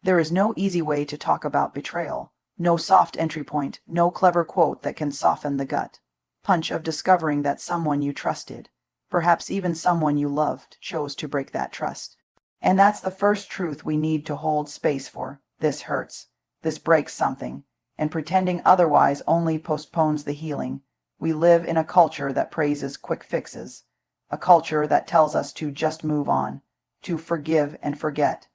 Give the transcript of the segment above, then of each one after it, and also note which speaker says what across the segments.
Speaker 1: There is no easy way to talk about betrayal, no soft entry point, no clever quote that can soften the gut punch of discovering that someone you trusted, perhaps even someone you loved, chose to break that trust. And that's the first truth we need to hold space for. This hurts. This breaks something. And pretending otherwise only postpones the healing. We live in a culture that praises quick fixes. A culture that tells us to just move on, to forgive and forget.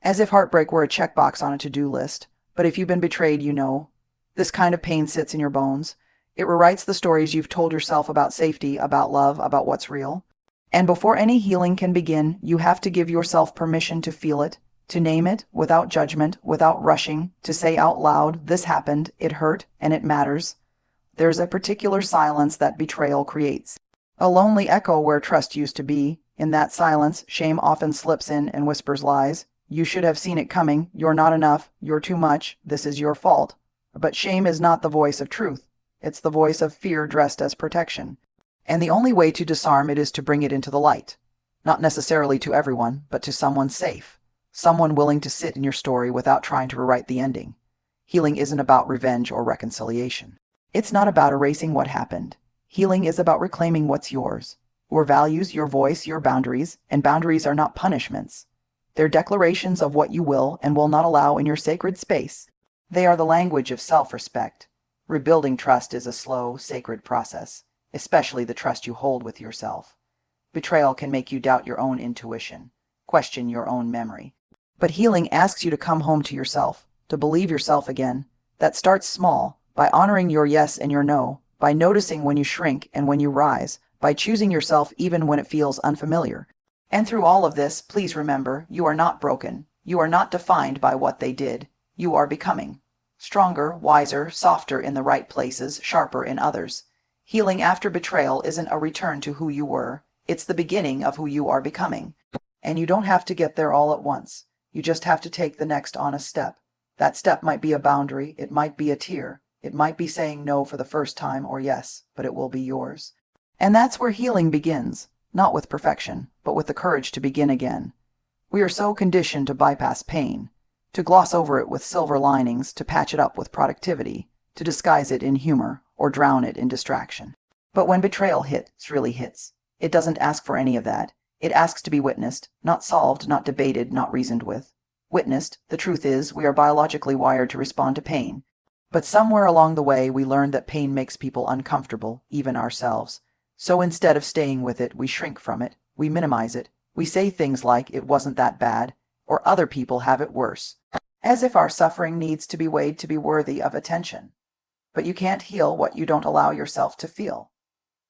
Speaker 1: As if heartbreak were a checkbox on a to-do list. But if you've been betrayed, you know. This kind of pain sits in your bones. It rewrites the stories you've told yourself about safety, about love, about what's real. And before any healing can begin, you have to give yourself permission to feel it, to name it without judgment, without rushing, to say out loud, this happened, it hurt, and it matters. There's a particular silence that betrayal creates. A lonely echo where trust used to be. In that silence, shame often slips in and whispers lies. You should have seen it coming. You're not enough. You're too much. This is your fault. But shame is not the voice of truth. It's the voice of fear dressed as protection. And the only way to disarm it is to bring it into the light. Not necessarily to everyone, but to someone safe. Someone willing to sit in your story without trying to rewrite the ending. Healing isn't about revenge or reconciliation. It's not about erasing what happened. Healing is about reclaiming what's yours. Your values, your voice, your boundaries. And boundaries are not punishments. They're declarations of what you will and will not allow in your sacred space. They are the language of self-respect. Rebuilding trust is a slow, sacred process, especially the trust you hold with yourself. Betrayal can make you doubt your own intuition, question your own memory. But healing asks you to come home to yourself, to believe yourself again. That starts small, by honoring your yes and your no, by noticing when you shrink and when you rise, by choosing yourself even when it feels unfamiliar. And through all of this, please remember, you are not broken. You are not defined by what they did. You are becoming. Stronger, wiser, softer in the right places, sharper in others. Healing after betrayal isn't a return to who you were. It's the beginning of who you are becoming. And you don't have to get there all at once. You just have to take the next honest step. That step might be a boundary. It might be a tear. It might be saying no for the first time or yes, but it will be yours. And that's where healing begins. Not with perfection, but with the courage to begin again. We are so conditioned to bypass pain, to gloss over it with silver linings, to patch it up with productivity, to disguise it in humor, or drown it in distraction. But when betrayal really hits, it doesn't ask for any of that. It asks to be witnessed, not solved, not debated, not reasoned with. Witnessed, the truth is, we are biologically wired to respond to pain. But somewhere along the way, we learned that pain makes people uncomfortable, even ourselves. So instead of staying with it, we shrink from it, we minimize it, we say things like, it wasn't that bad, or other people have it worse, as if our suffering needs to be weighed to be worthy of attention. But you can't heal what you don't allow yourself to feel.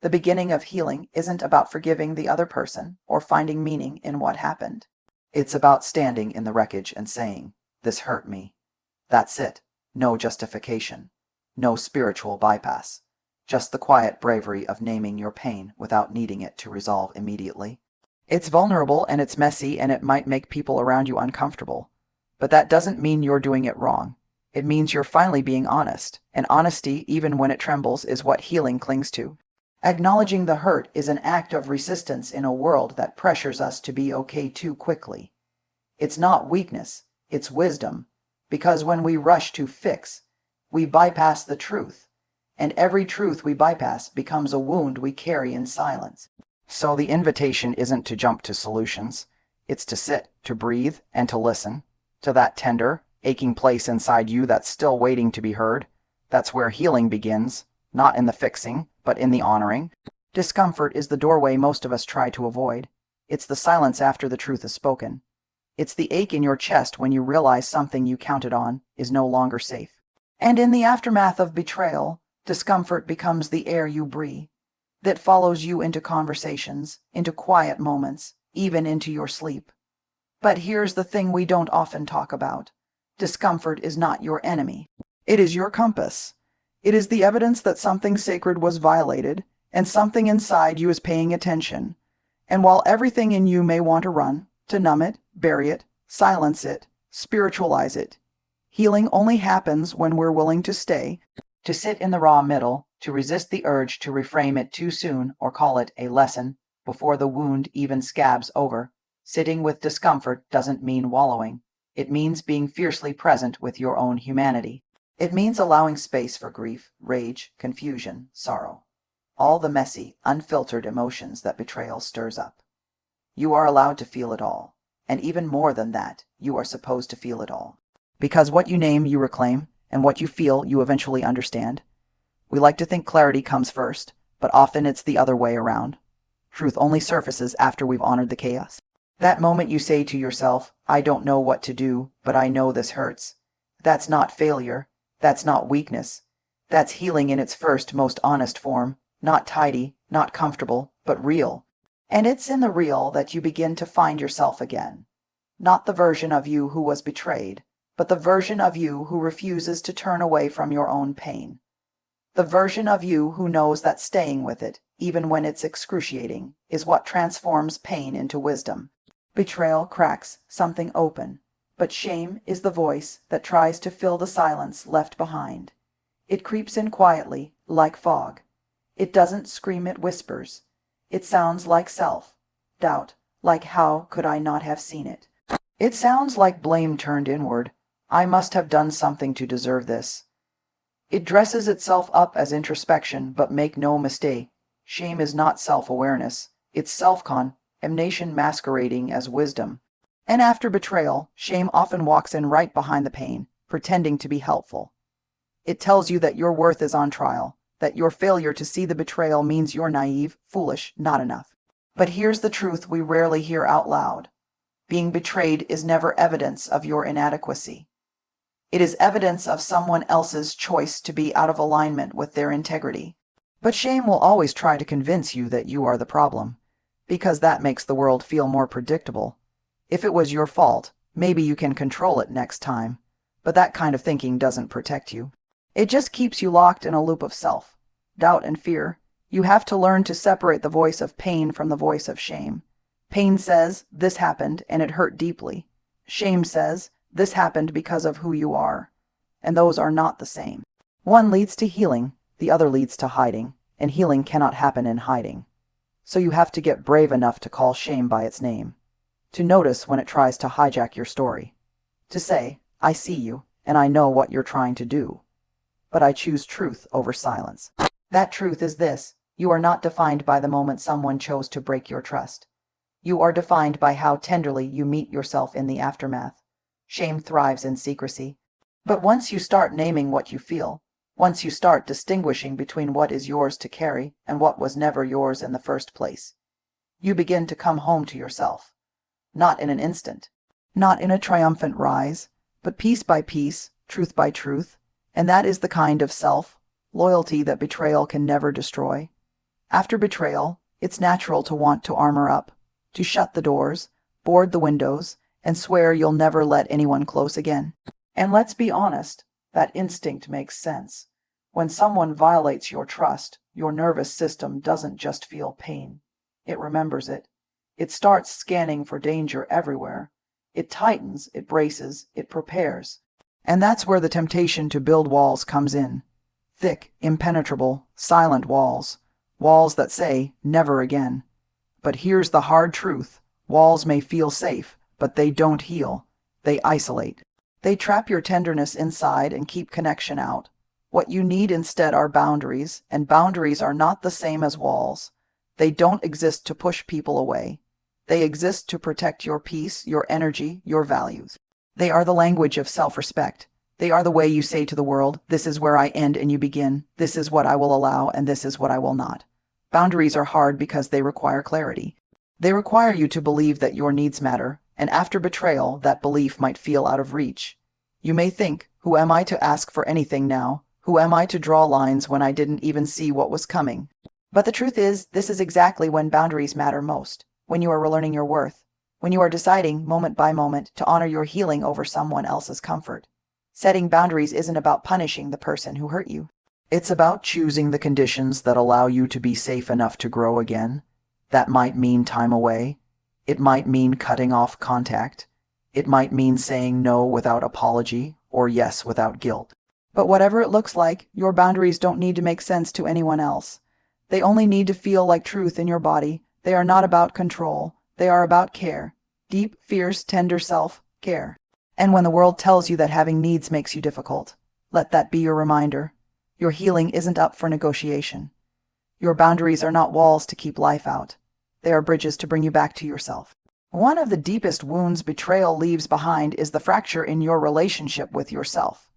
Speaker 1: The beginning of healing isn't about forgiving the other person or finding meaning in what happened. It's about standing in the wreckage and saying, this hurt me. That's it. No justification. No spiritual bypass. Just the quiet bravery of naming your pain without needing it to resolve immediately. It's vulnerable and it's messy and it might make people around you uncomfortable. But that doesn't mean you're doing it wrong. It means you're finally being honest. And honesty, even when it trembles, is what healing clings to. Acknowledging the hurt is an act of resistance in a world that pressures us to be okay too quickly. It's not weakness, it's wisdom. Because when we rush to fix, we bypass the truth. And every truth we bypass becomes a wound we carry in silence. So the invitation isn't to jump to solutions. It's to sit, to breathe, and to listen. To that tender, aching place inside you that's still waiting to be heard. That's where healing begins, not in the fixing, but in the honoring. Discomfort is the doorway most of us try to avoid. It's the silence after the truth is spoken. It's the ache in your chest when you realize something you counted on is no longer safe. And in the aftermath of betrayal, discomfort becomes the air you breathe, that follows you into conversations, into quiet moments, even into your sleep. But here's the thing we don't often talk about. Discomfort is not your enemy. It is your compass. It is the evidence that something sacred was violated, and something inside you is paying attention. And while everything in you may want to run, to numb it, bury it, silence it, spiritualize it, healing only happens when we're willing to stay, to sit in the raw middle, to resist the urge to reframe it too soon or call it a lesson before the wound even scabs over. Sitting with discomfort doesn't mean wallowing. It means being fiercely present with your own humanity. It means allowing space for grief, rage, confusion, sorrow. All the messy, unfiltered emotions that betrayal stirs up. You are allowed to feel it all. And even more than that, you are supposed to feel it all. Because what you name, you reclaim, and what you feel, you eventually understand. We like to think clarity comes first, but often it's the other way around. Truth only surfaces after we've honored the chaos. That moment you say to yourself, I don't know what to do, but I know this hurts. That's not failure. That's not weakness. That's healing in its first, most honest form. Not tidy, not comfortable, but real. And it's in the real that you begin to find yourself again. Not the version of you who was betrayed, but the version of you who refuses to turn away from your own pain. The version of you who knows that staying with it, even when it's excruciating, is what transforms pain into wisdom. Betrayal cracks something open, but shame is the voice that tries to fill the silence left behind. It creeps in quietly, like fog. It doesn't scream, it whispers. It sounds like self-doubt, like how could I not have seen it? It sounds like blame turned inward. I must have done something to deserve this. It dresses itself up as introspection, but make no mistake, shame is not self-awareness. It's self-condemnation masquerading as wisdom. And after betrayal, shame often walks in right behind the pain, pretending to be helpful. It tells you that your worth is on trial, that your failure to see the betrayal means you're naive, foolish, not enough. But here's the truth we rarely hear out loud. Being betrayed is never evidence of your inadequacy. It is evidence of someone else's choice to be out of alignment with their integrity. But shame will always try to convince you that you are the problem, because that makes the world feel more predictable. If it was your fault, maybe you can control it next time, but that kind of thinking doesn't protect you. It just keeps you locked in a loop of self-doubt and fear. You have to learn to separate the voice of pain from the voice of shame. Pain says, this happened and it hurt deeply. Shame says, this happened because of who you are. And those are not the same. One leads to healing, the other leads to hiding, and healing cannot happen in hiding. So you have to get brave enough to call shame by its name, to notice when it tries to hijack your story, to say, I see you, and I know what you're trying to do, but I choose truth over silence. That truth is this: you are not defined by the moment someone chose to break your trust. You are defined by how tenderly you meet yourself in the aftermath. Shame thrives in secrecy. But once you start naming what you feel, once you start distinguishing between what is yours to carry and what was never yours in the first place, you begin to come home to yourself. Not in an instant, not in a triumphant rise, but piece by piece, truth by truth, and that is the kind of self-loyalty that betrayal can never destroy. After betrayal, it's natural to want to armor up, to shut the doors, board the windows, and swear you'll never let anyone close again. And let's be honest, that instinct makes sense. When someone violates your trust, your nervous system doesn't just feel pain. It remembers it. It starts scanning for danger everywhere. It tightens, it braces, it prepares. And that's where the temptation to build walls comes in. Thick, impenetrable, silent walls. Walls that say, never again. But here's the hard truth. Walls may feel safe, but they don't heal. They isolate. They trap your tenderness inside and keep connection out. What you need instead are boundaries, and boundaries are not the same as walls. They don't exist to push people away. They exist to protect your peace, your energy, your values. They are the language of self-respect. They are the way you say to the world, this is where I end and you begin. This is what I will allow and this is what I will not. Boundaries are hard because they require clarity. They require you to believe that your needs matter, and after betrayal, that belief might feel out of reach. You may think, who am I to ask for anything now? Who am I to draw lines when I didn't even see what was coming? But the truth is, this is exactly when boundaries matter most, when you are relearning your worth, when you are deciding, moment by moment, to honor your healing over someone else's comfort. Setting boundaries isn't about punishing the person who hurt you. It's about choosing the conditions that allow you to be safe enough to grow again. That might mean time away. It might mean cutting off contact. It might mean saying no without apology or yes without guilt. But whatever it looks like, your boundaries don't need to make sense to anyone else. They only need to feel like truth in your body. They are not about control. They are about care. Deep, fierce, tender self-care. And when the world tells you that having needs makes you difficult, let that be your reminder. Your healing isn't up for negotiation. Your boundaries are not walls to keep life out. They are bridges to bring you back to yourself. One of the deepest wounds betrayal leaves behind is the fracture in your relationship with yourself.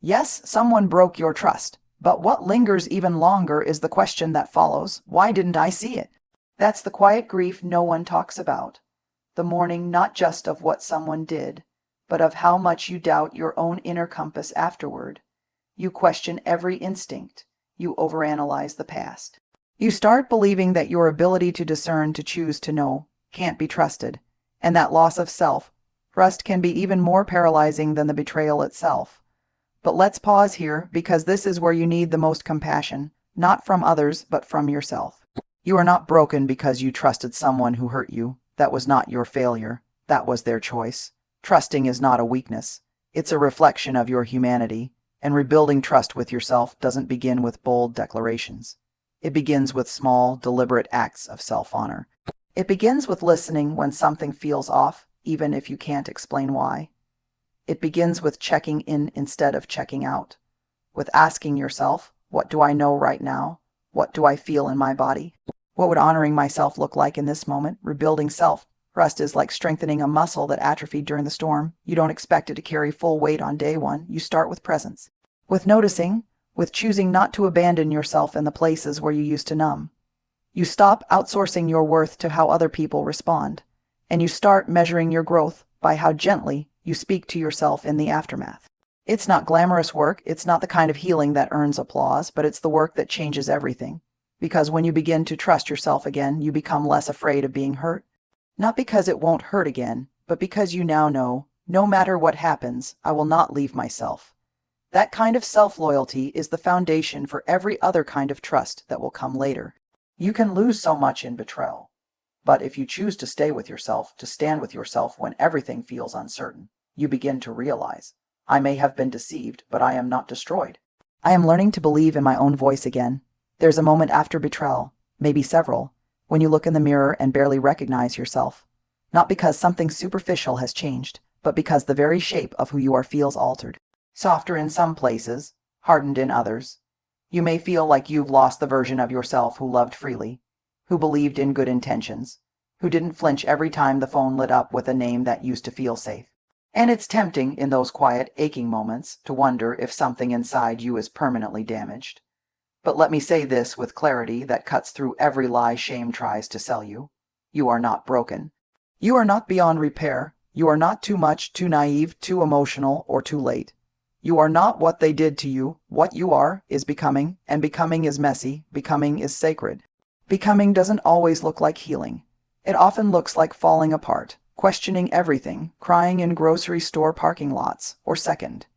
Speaker 1: Yes, someone broke your trust, but what lingers even longer is the question that follows: why didn't I see it? That's the quiet grief no one talks about. The mourning not just of what someone did, but of how much you doubt your own inner compass afterward. You question every instinct. You overanalyze the past. You start believing that your ability to discern, to choose, to know, can't be trusted, and that loss of self-trust can be even more paralyzing than the betrayal itself. But let's pause here, because this is where you need the most compassion, not from others, but from yourself. You are not broken because you trusted someone who hurt you. That was not your failure. That was their choice. Trusting is not a weakness. It's a reflection of your humanity, and rebuilding trust with yourself doesn't begin with bold declarations. It begins with small, deliberate acts of self-honor. It begins with listening when something feels off, even if you can't explain why. It begins with checking in instead of checking out, with asking yourself, what do I know right now? What do I feel in my body? What would honoring myself look like in this moment? Rebuilding self-trust is like strengthening a muscle that atrophied during the storm. You don't expect it to carry full weight on day one. You start with presence, with noticing, with choosing not to abandon yourself in the places where you used to numb. You stop outsourcing your worth to how other people respond, and you start measuring your growth by how gently you speak to yourself in the aftermath. It's not glamorous work, it's not the kind of healing that earns applause, but it's the work that changes everything. Because when you begin to trust yourself again, you become less afraid of being hurt. Not because it won't hurt again, but because you now know, no matter what happens, I will not leave myself. That kind of self-loyalty is the foundation for every other kind of trust that will come later. You can lose so much in betrayal, but if you choose to stay with yourself, to stand with yourself when everything feels uncertain, you begin to realize, I may have been deceived, but I am not destroyed. I am learning to believe in my own voice again. There's a moment after betrayal, maybe several, when you look in the mirror and barely recognize yourself. Not because something superficial has changed, but because the very shape of who you are feels altered. Softer in some places, hardened in others. You may feel like you've lost the version of yourself who loved freely, who believed in good intentions, who didn't flinch every time the phone lit up with a name that used to feel safe. And it's tempting in those quiet, aching moments to wonder if something inside you is permanently damaged. But let me say this with clarity that cuts through every lie shame tries to sell you. You are not broken. You are not beyond repair. You are not too much, too naive, too emotional, or too late. You are not what they did to you. What you are is becoming, and becoming is messy. Becoming is sacred. Becoming doesn't always look like healing. It often looks like falling apart, questioning everything, crying in grocery store parking lots, or second,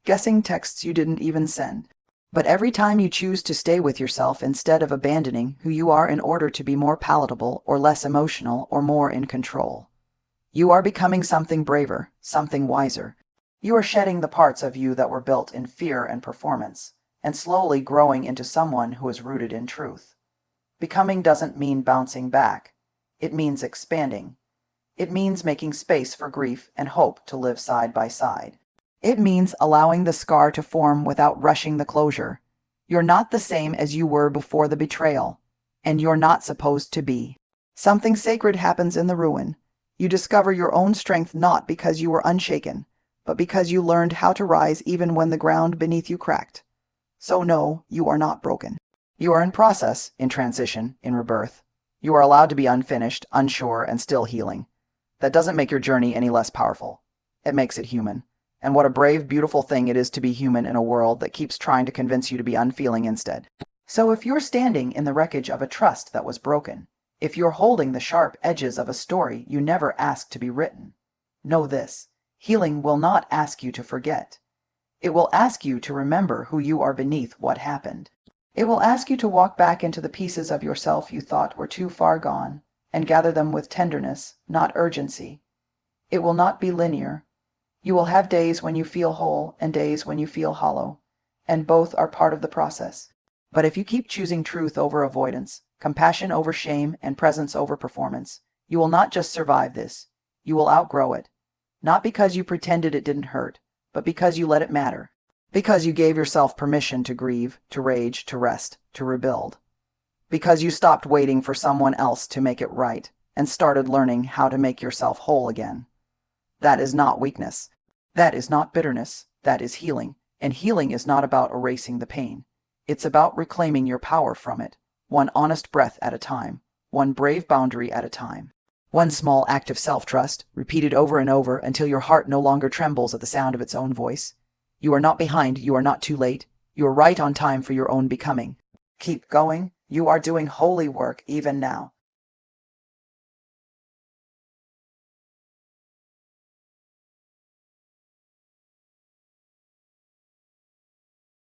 Speaker 1: guessing texts you didn't even send. But every time you choose to stay with yourself instead of abandoning who you are in order to be more palatable or less emotional or more in control, you are becoming something braver, something wiser. You are shedding the parts of you that were built in fear and performance, and slowly growing into someone who is rooted in truth. Becoming doesn't mean bouncing back. It means expanding. It means making space for grief and hope to live side by side. It means allowing the scar to form without rushing the closure. You're not the same as you were before the betrayal, and you're not supposed to be. Something sacred happens in the ruin. You discover your own strength not because you were unshaken, but because you learned how to rise even when the ground beneath you cracked. So no, you are not broken. You are in process, in transition, in rebirth. You are allowed to be unfinished, unsure, and still healing. That doesn't make your journey any less powerful. It makes it human. And what a brave, beautiful thing it is to be human in a world that keeps trying to convince you to be unfeeling instead. So if you're standing in the wreckage of a trust that was broken, if you're holding the sharp edges of a story you never asked to be written, know this: healing will not ask you to forget. It will ask you to remember who you are beneath what happened. It will ask you to walk back into the pieces of yourself you thought were too far gone, and gather them with tenderness, not urgency. It will not be linear. You will have days when you feel whole and days when you feel hollow, and both are part of the process. But if you keep choosing truth over avoidance, compassion over shame, and presence over performance, you will not just survive this, you will outgrow it. Not because you pretended it didn't hurt, but because you let it matter. Because you gave yourself permission to grieve, to rage, to rest, to rebuild. Because you stopped waiting for someone else to make it right and started learning how to make yourself whole again. That is not weakness. That is not bitterness. That is healing. And healing is not about erasing the pain. It's about reclaiming your power from it, one honest breath at a time, one brave boundary at a time. One small act of self-trust, repeated over and over until your heart no longer trembles at the sound of its own voice. You are not behind, you are not too late, you are right on time for your own becoming. Keep going, you are doing holy work even now.